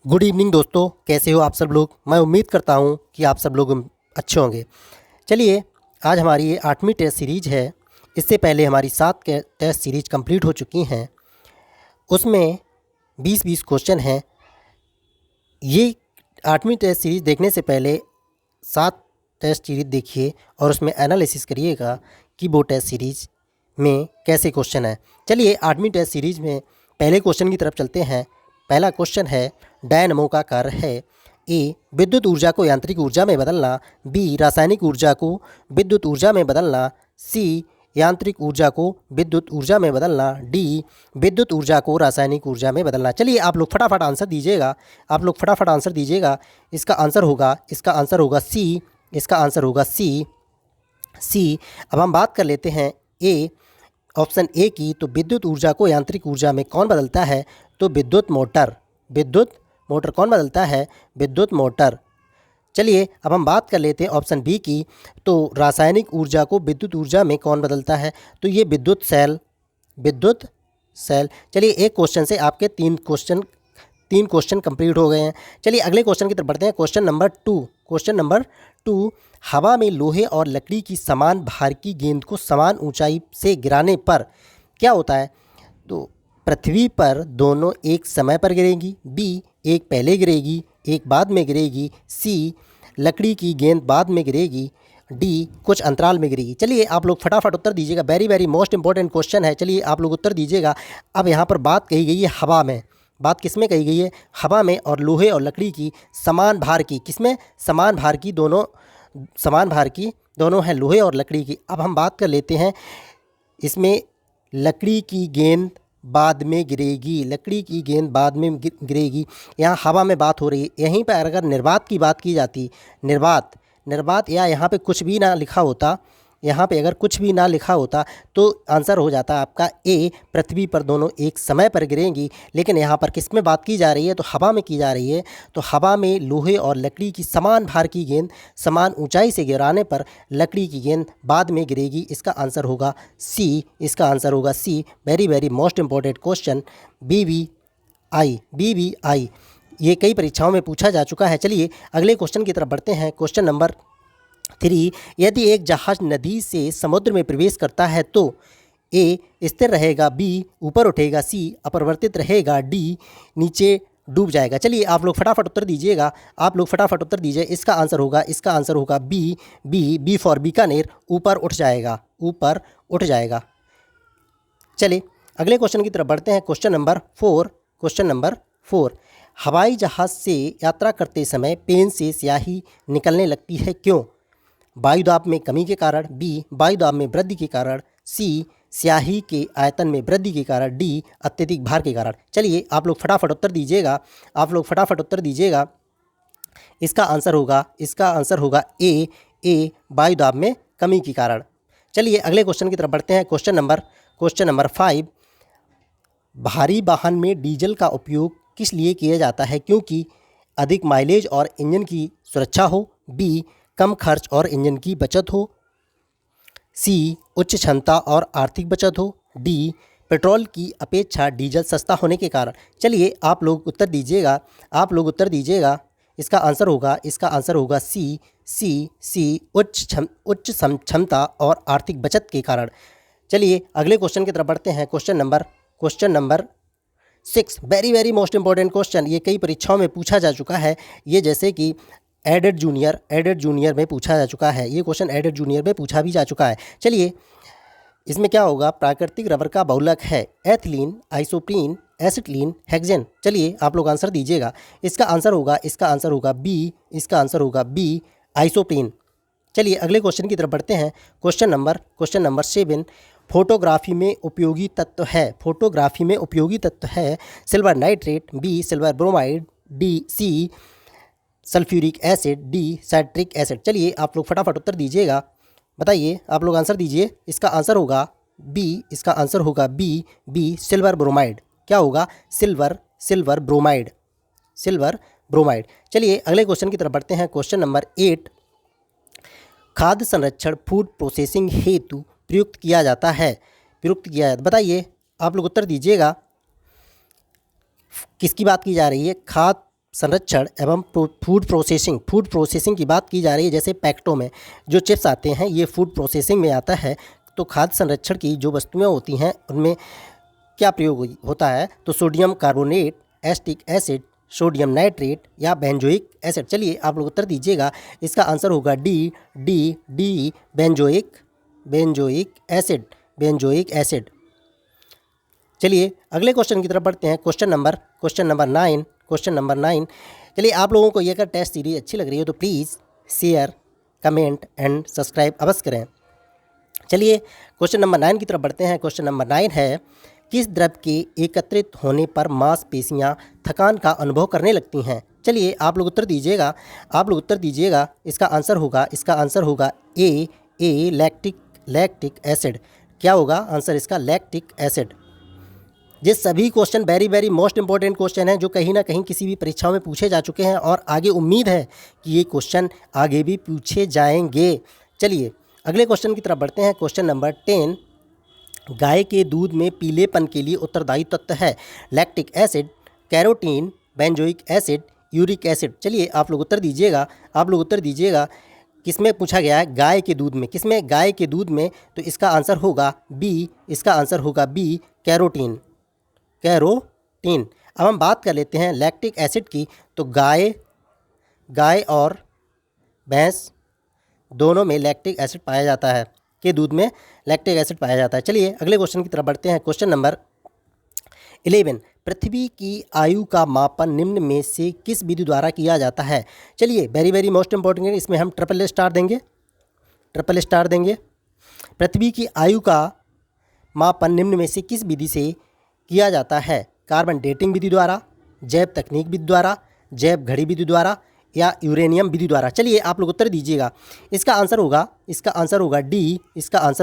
Good evening दोस्तों, कैसे हो आप सब लोग। मैं उम्मीद करता हूँ कि आप सब लोग अच्छे होंगे। चलिए, आज हमारी ये 8वीं टेस्ट सीरीज है। इससे पहले हमारी 7 के टेस्ट सीरीज कंप्लीट हो चुकी हैं। उसमें 20-20 क्वेश्चन हैं। ये 8वीं टेस्ट सीरीज देखने से पहले 7 टेस्ट सीरीज देखिए और उसमें एनालिसिस करिएगा कि वो टेस्ट सीरीज में कैसे क्वेश्चन है। चलिए, 8वीं टेस्ट सीरीज में पहले क्वेश्चन की तरफ चलते हैं। पहला क्वेश्चन है, डायनमो का कार्य है। ए, विद्युत ऊर्जा को यांत्रिक ऊर्जा में बदलना। बी, रासायनिक ऊर्जा को विद्युत ऊर्जा में बदलना। सी, यांत्रिक ऊर्जा को विद्युत ऊर्जा में बदलना। डी, विद्युत ऊर्जा को रासायनिक ऊर्जा में बदलना। चलिए, आप लोग फटाफट आंसर दीजिएगा। इसका आंसर होगा सी। इसका आंसर होगा सी। अब हम बात कर लेते हैं ऑप्शन ए की। तो विद्युत ऊर्जा को यांत्रिक ऊर्जा में कौन बदलता है? तो विद्युत मोटर कौन बदलता है? विद्युत मोटर। चलिए, अब हम बात कर लेते हैं ऑप्शन बी की। तो रासायनिक ऊर्जा को विद्युत ऊर्जा में कौन बदलता है? तो ये विद्युत सेल। चलिए, एक क्वेश्चन से आपके तीन क्वेश्चन कंप्लीट हो गए हैं। चलिए, अगले क्वेश्चन की तरफ बढ़ते हैं। क्वेश्चन नंबर टू, हवा में लोहे और लकड़ी की समान भार की गेंद को समान ऊंचाई से गिराने पर क्या होता है? तो पृथ्वी पर दोनों एक समय पर गिरेंगी। बी, एक पहले गिरेगी, एक बाद में गिरेगी। सी, लकड़ी की गेंद बाद में गिरेगी। डी, कुछ अंतराल में गिरेगी। चलिए, आप लोग फटाफट उत्तर दीजिएगा। Very very most important question है। चलिए, आप लोग उत्तर दीजिएगा। अब यहाँ पर बात कही गई है हवा में। बात किस में कही गई है? हवा में। और लोहे और लकड़ी की समान भार की, किसमें? समान भार की, दोनों हैं लोहे और लकड़ी की। अब हम बात कर लेते हैं इसमें लकड़ी की गेंद बाद में गिरेगी। यहाँ हवा में बात हो रही है। यहीं पर अगर निर्वात की बात की जाती, निर्वात या यहाँ पे कुछ भी ना लिखा होता, तो आंसर हो जाता आपका ए, पृथ्वी पर दोनों एक समय पर गिरेंगी। लेकिन यहाँ पर किस में बात की जा रही है? तो हवा में की जा रही है। तो हवा में लोहे और लकड़ी की समान भार की गेंद समान ऊंचाई से गिराने पर लकड़ी की गेंद बाद में गिरेगी। इसका आंसर होगा C. Very very most important question, BBI। ये कई परीक्षाओं में पूछा जा चुका है। चलिए, अगले क्वेश्चन की तरफ बढ़ते हैं। क्वेश्चन नंबर 3, यदि एक जहाज नदी से समुद्र में प्रवेश करता है तो ए, स्थिर रहेगा। बी, ऊपर उठेगा। सी, अपरिवर्तित रहेगा। डी, नीचे डूब जाएगा। चलिए, आप लोग फटाफट उत्तर दीजिएगा। इसका आंसर होगा बी फॉर बीकानेर, ऊपर उठ जाएगा। चलिए, अगले क्वेश्चन की तरफ बढ़ते हैं। क्वेश्चन नंबर 4, हवाई जहाज से यात्रा करते समय पेन से स्याही निकलने लगती है, क्यों? वायुदाब में कमी के कारण। बी, वायुदाब में वृद्धि के कारण। सी, स्याही के आयतन में वृद्धि के कारण। डी, अत्यधिक भार के कारण। चलिए, आप लोग फटाफट उत्तर दीजिएगा। इसका आंसर होगा ए, वायुदाब में कमी के कारण। चलिए, अगले क्वेश्चन की तरफ बढ़ते हैं। क्वेश्चन नंबर 5, भारी वाहन में डीजल का उपयोग किस लिए किया जाता है? क्योंकि अधिक माइलेज और इंजन की सुरक्षा हो। बी, कम खर्च और इंजन की बचत हो। सी, उच्च क्षमता और आर्थिक बचत हो। डी, पेट्रोल की अपेक्षा डीजल सस्ता होने के कारण। चलिए, आप लोग उत्तर दीजिएगा। इसका आंसर होगा सी, उच्च क्षमता और आर्थिक बचत के कारण। चलिए, अगले क्वेश्चन की तरफ बढ़ते हैं। Question number 6, very very most important question. ये कई परीक्षाओं में पूछा जा चुका है। ये जैसे कि एडेड जूनियर में पूछा जा चुका है। ये क्वेश्चन एडेड जूनियर में पूछा भी जा चुका है। चलिए, इसमें क्या होगा? प्राकृतिक रबर का बहुलक है एथिलीन, आइसोप्रीन, एसिटिलीन, हेक्सेन। चलिए, आप लोग आंसर दीजिएगा। इसका आंसर होगा बी, आइसोप्रीन। चलिए, अगले क्वेश्चन की तरफ बढ़ते हैं। क्वेश्चन नंबर 7, फोटोग्राफी में उपयोगी तत्व है। Silver nitrate. B, silver bromide. C, sulphuric acid. D, citric acid. चलिए, आप लोग फटाफट उत्तर दीजिएगा। बताइए, आप लोग आंसर दीजिए। इसका आंसर होगा बी, सिल्वर ब्रोमाइड। क्या होगा? Silver bromide. चलिए, अगले क्वेश्चन की तरफ बढ़ते हैं। क्वेश्चन नंबर 8, खाद्य संरक्षण फूड प्रोसेसिंग हेतु प्रयुक्त किया जाता है। बताइए, आप लोग उत्तर दीजिएगा। किसकी बात की जा रही है? संरक्षण एवं फूड प्रोसेसिंग की बात की जा रही है। जैसे पैकेटों में जो चिप्स आते हैं ये फूड प्रोसेसिंग में आता है। तो खाद्य संरक्षण की जो वस्तुएं होती हैं उनमें क्या प्रयोग होता है? तो sodium carbonate, acetic acid, sodium nitrate या बेंजोइक एसिड। चलिए आप लोग उत्तर दीजिएगा। इसका आंसर होगा D D D benzoic acid. चलिए अगले क्वेश्चन की तरफ बढ़ते हैं। Question number 9। चलिए आप लोगों को ये अगर टेस्ट सीरीज अच्छी लग रही है तो please share, comment and subscribe अवश्य करें। चलिए क्वेश्चन नंबर 9 की तरफ बढ़ते हैं। क्वेश्चन नंबर 9 है, किस द्रव के एकत्रित होने पर मांसपेशियां थकान का अनुभव करने लगती हैं? चलिए आप लोग उत्तर दीजिएगा। इसका आंसर होगा ए लैक्टिक एसिड। क्या होगा आंसर इसका? Lactic acid. ये सभी question very most important question हैं जो कहीं ना कहीं किसी भी परीक्षाओं में पूछे जा चुके हैं और आगे उम्मीद है कि ये क्वेश्चन आगे भी पूछे जाएंगे। चलिए अगले क्वेश्चन की तरफ बढ़ते हैं। क्वेश्चन नंबर 10, गाय के दूध में पीलेपन के लिए उत्तरदायी तत्व है lactic acid, carotene, benzoic acid, uric acid. चलिए आप लोग उत्तर दीजिएगा। किसमें पूछा गया है? गाय के दूध में। तो इसका आंसर होगा बी कैरोटीन। अब हम बात कर लेते हैं लैक्टिक एसिड की। तो गाय और भैंस दोनों में लैक्टिक एसिड पाया जाता है, के दूध में लैक्टिक एसिड पाया जाता है। चलिए अगले क्वेश्चन की तरफ बढ़ते हैं। क्वेश्चन नंबर 11, पृथ्वी की आयु का मापन निम्न में से किस विधि द्वारा किया जाता है? चलिए वेरी मोस्ट इंपॉर्टेंट है, इसमें हम ट्रिपल स्टार देंगे। पृथ्वी की आयु का मापन निम्न में से किस विधि से किया जाता है? कार्बन डेटिंग विधि द्वारा, जैव तकनीक विधि द्वारा, जैव घड़ी विधि द्वारा या यूरेनियम विधि द्वारा। चलिए आप लोग उत्तर दीजिएगा। इसका आंसर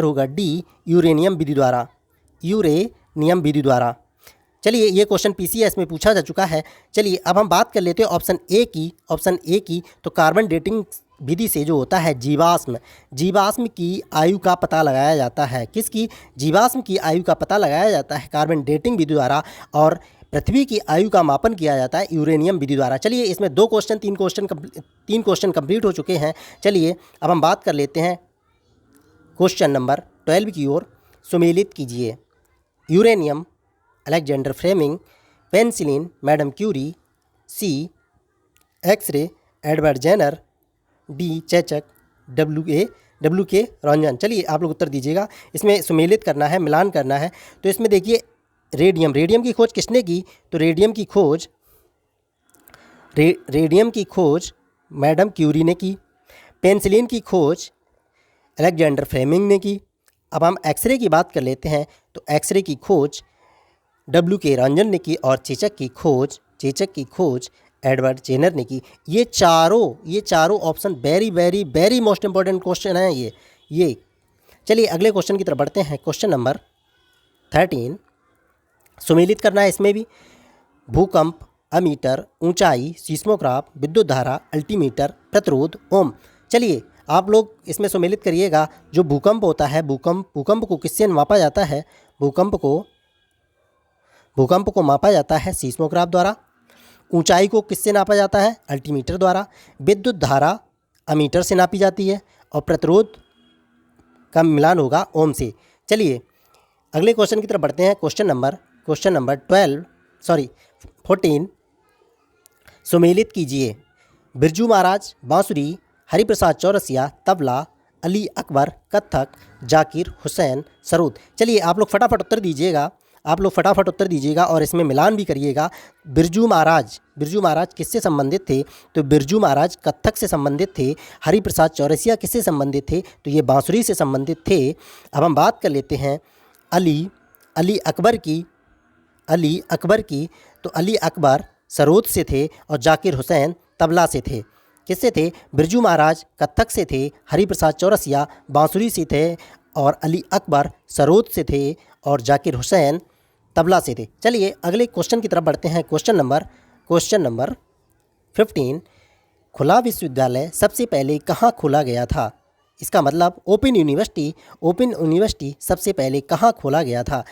होगा डी यूरेनियम विधि द्वारा। चलिए ये क्वेश्चन पीसीएस में पूछा जा चुका है। चलिए अब हम बात कर लेते हैं ऑप्शन ए की। तो कार्बन डेटिंग विधि से जो होता है जीवाश्म की आयु का पता लगाया जाता है। किसकी? जीवाश्म की आयु का पता लगाया जाता है कार्बन डेटिंग विधि द्वारा, और पृथ्वी की आयु का मापन किया जाता है यूरेनियम विधि द्वारा। चलिए इसमें तीन क्वेश्चन कंप्लीट हो चुके हैं। चलिए अब हम बात कर लेते हैं क्वेश्चन नंबर 12 की ओर। सुमेलित कीजिए। Uranium Alexander Fleming, penicillin madam Curie, C X ray Edward Jenner, D चेचक, डब्ल्यू के रंजन। चलिए आप लोग उत्तर दीजिएगा। इसमें सुमेलित करना है, मिलान करना है। तो इसमें देखिए रेडियम की खोज किसने की? तो रेडियम की खोज मैडम क्यूरी ने की। पेनिसिलिन की खोज अलेक्जेंडर फ्लेमिंग ने की। अब हम एक्सरे की बात कर लेते हैं। तो एक्सरे की खोज डब्ल्यू के रंजन ने की और चेचक की खोज एडवर्ड जेनर ने की। ये चारों option very most important question हैं ये। चलिए अगले क्वेश्चन की तरफ बढ़ते हैं। क्वेश्चन नंबर 13, सुमेलित करना है इसमें भी। भूकंप, अमीटर, ऊंचाई, सीस्मोग्राफ, विद्युत धारा, अल्टीमीटर, प्रतिरोध, ओम। चलिए आप लोग इसमें सुमेलित करिएगा। जो भूकंप होता है, भूकंप को किससे मापा जाता है? भूकंप को मापा जाता है सीस्मोग्राफ द्वारा। ऊंचाई को किससे नापा जाता है? अल्टीमीटर द्वारा। विद्युत धारा अमीटर से नापी जाती है और प्रतिरोध का मिलान होगा ओम से। चलिए अगले क्वेश्चन की तरफ बढ़ते हैं। क्वेश्चन नंबर 14, सुमेलित कीजिए। बिरजू महाराज बांसुरी, हरिप्रसाद चौरसिया तबला, अली अकबर कत्थक, जाकिर हुसैन सरोद। चलिए आप लोग फटाफट उत्तर दीजिएगा और इसमें मिलान भी करिएगा। बिरजू महाराज किससे संबंधित थे? तो बिरजू महाराज कत्थक से संबंधित थे। हरिप्रसाद चौरसिया किससे संबंधित थे? तो ये बांसुरी से संबंधित थे। अब हम बात कर लेते हैं अली अकबर की। तो अली अकबर सरोद से थे और जाकिर हुसैन तबला से थे। किससे थे? बिरजू महाराज कत्थक से थे, हरिप्रसाद चौरसिया बांसुरी से थे और अली अकबर सरोद से थे और जाकिर हुसैन तबला से थे। चलिए अगले क्वेश्चन की तरफ बढ़ते हैं। क्वेश्चन नंबर 15, खुला विश्वविद्यालय सबसे पहले कहाँ खोला गया था? इसका मतलब ओपन यूनिवर्सिटी सबसे पहले कहाँ खोला गया था?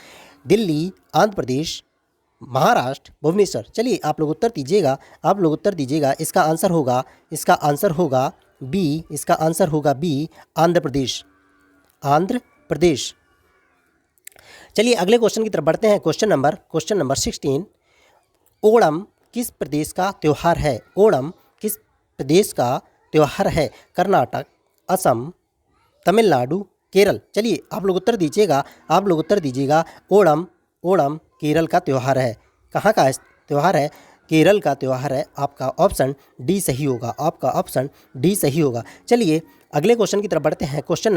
दिल्ली, आंध्र प्रदेश, महाराष्ट्र, भुवनेश्वर। चलिए आप लोग उत्तर दीजिएगा, आप लोग उत्तर दीजिएगा। इसका आंसर होगा, इसका आंसर होगा बी, इसका आंसर होगा बी, आंध्र प्रदेश, आंध्र प्रदेश। चलिए अगले क्वेश्चन की तरफ बढ़ते हैं। Question number 16। ओणम किस प्रदेश का त्यौहार है? ओणम किस प्रदेश का त्यौहार है? कर्नाटक, असम, तमिलनाडु, केरल। चलिए आप लोग उत्तर दीजिएगा, आप लोग उत्तर दीजिएगा। ओणम, ओणम केरल का त्यौहार है। कहाँ का त्यौहार है? केरल का त्यौहार है। आपका ऑप्शन डी सही होगा, आपका ऑप्शन डी सही होगा। चलिए अगले क्वेश्चन की तरफ बढ़ते हैं। Question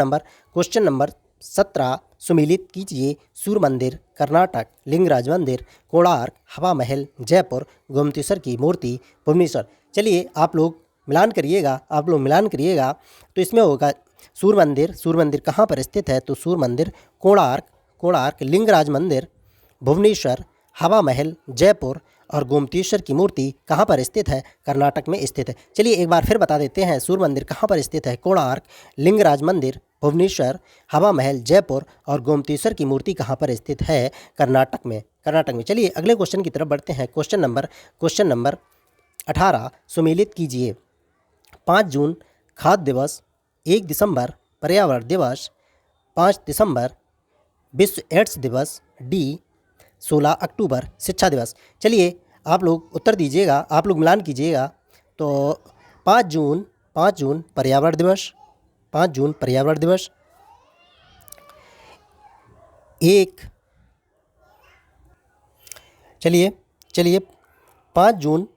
number 17। सुमेलित कीजिए। सूर्य मंदिर, कर्नाटक, लिंगराज मंदिर, कोणार्क, हवा महल, जयपुर, गोमतीश्वर की मूर्ति, भुवनेश्वर। चलिए आप लोग मिलान करिएगा, आप लोग मिलान करिएगा। तो इसमें होगा सूर्य मंदिर, सूर्य मंदिर कहाँ पर स्थित है? तो सूर्य मंदिर कोणार्क, कोणार्क, लिंगराज मंदिर भुवनेश्वर, हवा महल जयपुर और गोमतीश्वर की मूर्ति कहाँ पर स्थित है? कर्नाटक में स्थित है। चलिए एक बार फिर बता देते हैं, सूर्य मंदिर कहाँ पर स्थित है? कोणार्क, लिंगराज मंदिर भुवनेश्वर, हवा महल जयपुर और गोमतीश्वर की मूर्ति कहाँ पर स्थित है? कर्नाटक में, कर्नाटक में। चलिए अगले क्वेश्चन की तरफ बढ़ते हैं। Question number 18। सुमेलित कीजिए। 5 जून खाद्य दिवस, 1 दिसंबर पर्यावरण दिवस, 5 दिसंबर विश्व एड्स दिवस, डी 16 अक्टूबर शिक्षा दिवस। चलिए आप लोग उत्तर दीजिएगा, आप लोग मिलान कीजिएगा। तो 5 जून पर्यावरण दिवस, 5 जून पर्यावरण दिवस, एक चलिए 5 जून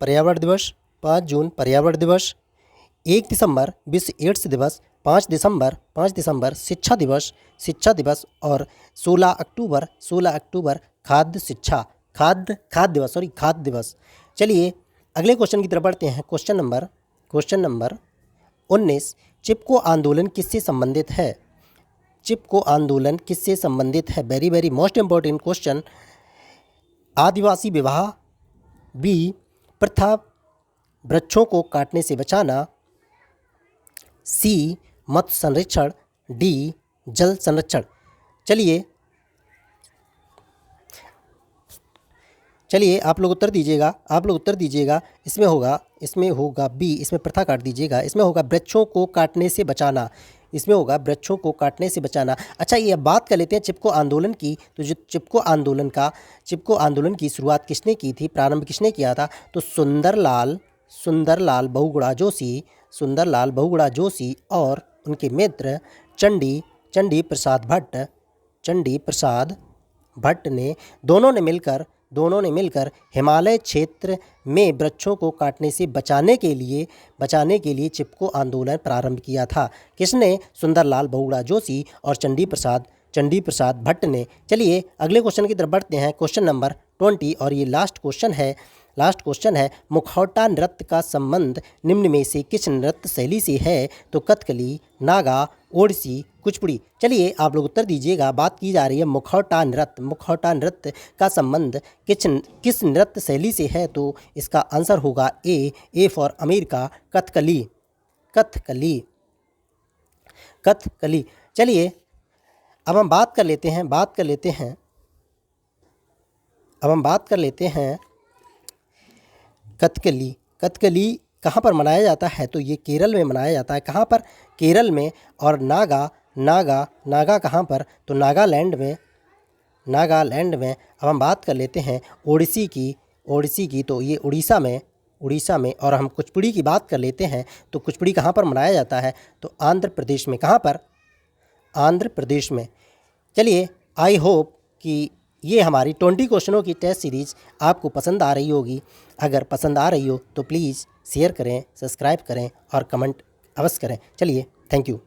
पर्यावरण दिवस, 5 जून पर्यावरण दिवस, 1 दिसंबर विश्व एड्स दिवस, 5 दिसंबर शिक्षा दिवस और 16 अक्टूबर खाद्य दिवस। चलिए अगले क्वेश्चन की तरफ बढ़ते हैं। Question number 19। चिपको आंदोलन किससे संबंधित है? चिपको आंदोलन किससे संबंधित है? Very very most important question. आदिवासी विवाह, बी प्रथा वृक्षों को काटने से बचाना, सी मत्स्य संरक्षण, डी जल संरक्षण। चलिए आप लोग उत्तर दीजिएगा। इसमें होगा बी, इसमें प्रथा काट दीजिएगा। इसमें होगा वृक्षों को काटने से बचाना, इसमें होगा वृक्षों को काटने से बचाना। अच्छा ये अब बात कर लेते हैं चिपको आंदोलन की। तो जो चिपको आंदोलन की शुरुआत किसने की थी, प्रारंभ किसने किया था? तो सुंदरलाल बहुगुणा जोशी और उनके मित्र चंडी प्रसाद भट्ट ने दोनों ने मिलकर हिमालय क्षेत्र में वृक्षों को काटने से बचाने के लिए चिपको आंदोलन प्रारंभ किया था। किसने? सुंदरलाल बहुगुणा जोशी और चंडी प्रसाद भट्ट ने। चलिए अगले क्वेश्चन की तरफ बढ़ते हैं। क्वेश्चन नंबर 20 और ये लास्ट क्वेश्चन है। मुखौटा नृत्य का संबंध निम्न में से किस नृत्य शैली से है? तो कथकली, नागा, ओडिसी, कुचिपुड़ी। चलिए आप लोग उत्तर दीजिएगा। बात की जा रही है मुखौटा नृत्य का संबंध किस नृत्य शैली से है? तो इसका आंसर होगा ए फॉर अमेरिका, कथकली। चलिए अब हम बात कर लेते हैं कथकली कहाँ पर मनाया जाता है? तो ये केरल में मनाया जाता है। कहाँ पर? केरल में। और नागा कहाँ पर? तो नागालैंड में। अब हम बात कर लेते हैं ओडिसी की। तो ये उड़ीसा में। और हम कुचिपुड़ी की बात कर लेते हैं। तो कुचिपुड़ी कहाँ पर मनाया जाता है? तो आंध्र प्रदेश में। कहाँ पर? आंध्र प्रदेश में। चलिए आई होप कि ये हमारी 20 क्वेश्चनों की टेस्ट सीरीज़ आपको पसंद आ रही होगी। अगर पसंद आ रही हो तो प्लीज़ शेयर करें, सब्सक्राइब करें और कमेंट अवश्य करें। चलिए थैंक यू।